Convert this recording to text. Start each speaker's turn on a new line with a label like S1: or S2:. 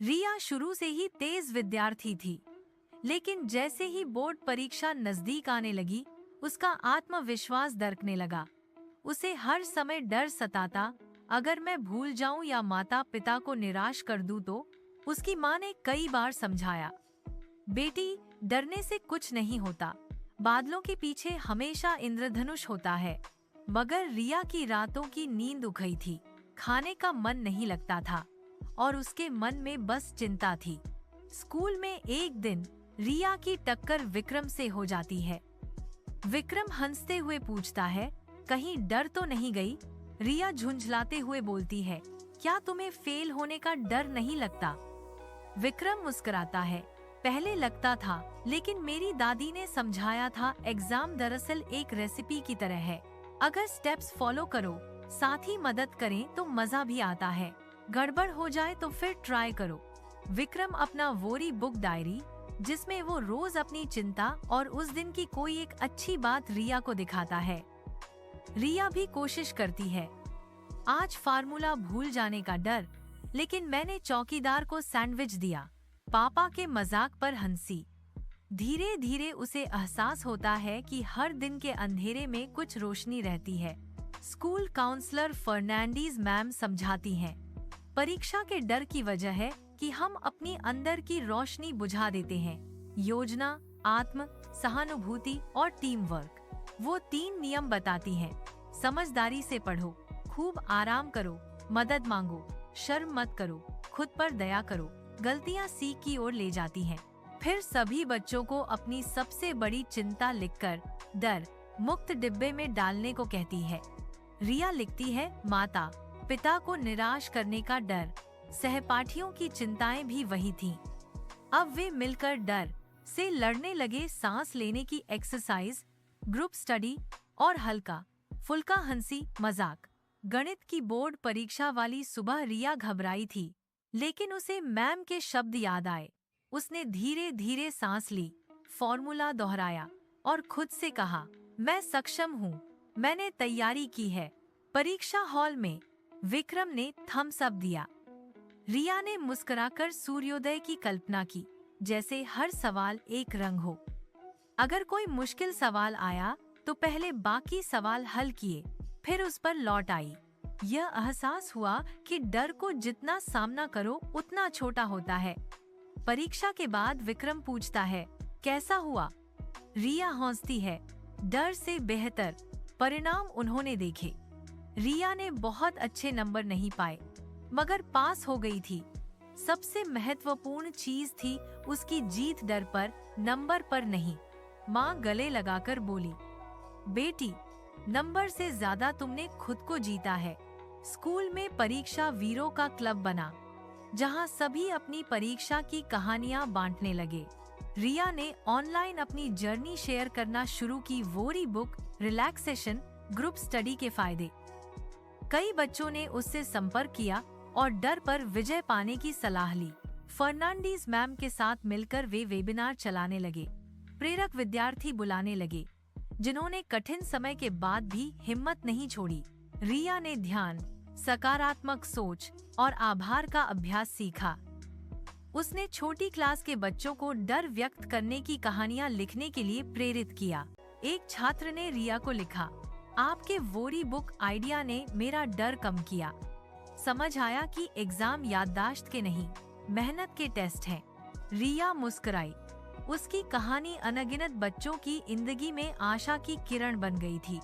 S1: रिया शुरू से ही तेज विद्यार्थी थी, लेकिन जैसे ही बोर्ड परीक्षा नजदीक आने लगी, उसका आत्मविश्वास दरकने लगा। उसे हर समय डर सताता, अगर मैं भूल जाऊं या माता पिता को निराश कर दूं तो। उसकी माँ ने कई बार समझाया, बेटी, डरने से कुछ नहीं होता, बादलों के पीछे हमेशा इंद्रधनुष होता है। मगर रिया की रातों की नींद उड़ गई थी, खाने का मन नहीं लगता था और उसके मन में बस चिंता थी। स्कूल में एक दिन रिया की टक्कर विक्रम से हो जाती है। विक्रम हंसते हुए पूछता है, कहीं डर तो नहीं गई? रिया झुंझलाते हुए बोलती है, क्या तुम्हें फेल होने का डर नहीं लगता? विक्रम मुस्कुराता है, पहले लगता था, लेकिन मेरी दादी ने समझाया था, एग्जाम दरअसल एक रेसिपी की तरह है। अगर स्टेप्स फॉलो करो, साथ ही मदद करें तो मजा भी आता है। गड़बड़ हो जाए तो फिर ट्राई करो। विक्रम अपना वोरी बुक डायरी, जिसमें वो रोज अपनी चिंता और उस दिन की कोई एक अच्छी बात रिया को दिखाता है। रिया भी कोशिश करती है। आज फार्मूला भूल जाने का डर, लेकिन मैंने चौकीदार को सैंडविच दिया। पापा के मजाक पर हंसी। धीरे धीरे उसे एहसास होता है कि हर दिन के अंधेरे में कुछ रोशनी रहती है। स्कूल काउंसलर फर्नांडीज मैम समझाती हैं, परीक्षा के डर की वजह है कि हम अपनी अंदर की रोशनी बुझा देते हैं। योजना, आत्म सहानुभूति और टीम वर्क। वो 3 नियम बताती हैं। समझदारी से पढ़ो, खूब आराम करो, मदद मांगो, शर्म मत करो, खुद पर दया करो। गलतियां सीख की ओर ले जाती हैं। फिर सभी बच्चों को अपनी सबसे बड़ी चिंता लिखकर डर मुक्त डिब्बे में डालने को कहती है। रिया लिखती है, माता पिता को निराश करने का डर, सहपाठियों की चिंताएं भी वही थीं। अब वे मिलकर डर से लड़ने लगे। सांस लेने की एक्सरसाइज, ग्रुप स्टडी और हल्का फुल्का हंसी मजाक। गणित की बोर्ड परीक्षा वाली सुबह रिया घबराई थी, लेकिन उसे मैम के शब्द याद आए। उसने धीरे धीरे सांस ली, फॉर्मूला दोहराया और खुद से कहा, मैं सक्षम हूँ, मैंने तैयारी की है। परीक्षा हॉल में विक्रम ने थम्स अप दिया। रिया ने मुस्कुराकर सूर्योदय की कल्पना की, जैसे हर सवाल एक रंग हो। अगर कोई मुश्किल सवाल आया तो पहले बाकी सवाल हल किए, फिर उस पर लौट आई। यह एहसास हुआ कि डर को जितना सामना करो उतना छोटा होता है। परीक्षा के बाद विक्रम पूछता है, कैसा हुआ? रिया हंसती है, डर से बेहतर। परिणाम उन्होंने देखे। रिया ने बहुत अच्छे नंबर नहीं पाए, मगर पास हो गई थी। सबसे महत्वपूर्ण चीज थी उसकी जीत डर पर, नंबर पर नहीं। माँ गले लगाकर बोली, बेटी, नंबर से ज्यादा तुमने खुद को जीता है। स्कूल में परीक्षा वीरों का क्लब बना, जहां सभी अपनी परीक्षा की कहानियां बांटने लगे। रिया ने ऑनलाइन अपनी जर्नी शेयर करना शुरू की, वोरी बुक, रिलैक्सेशन, ग्रुप स्टडी के फायदे। कई बच्चों ने उससे संपर्क किया और डर पर विजय पाने की सलाह ली। फर्नांडीज मैम के साथ मिलकर वे वेबिनार चलाने लगे, प्रेरक विद्यार्थी बुलाने लगे, जिन्होंने कठिन समय के बाद भी हिम्मत नहीं छोड़ी। रिया ने ध्यान, सकारात्मक सोच और आभार का अभ्यास सीखा। उसने छोटी क्लास के बच्चों को डर व्यक्त करने की कहानियां लिखने के लिए प्रेरित किया। एक छात्र ने रिया को लिखा, आपके वोरी बुक आइडिया ने मेरा डर कम किया। समझ आया कि एग्जाम याददाश्त के नहीं, मेहनत के टेस्ट हैं। रिया मुस्कुराई। उसकी कहानी अनगिनत बच्चों की जिंदगी में आशा की किरण बन गई थी।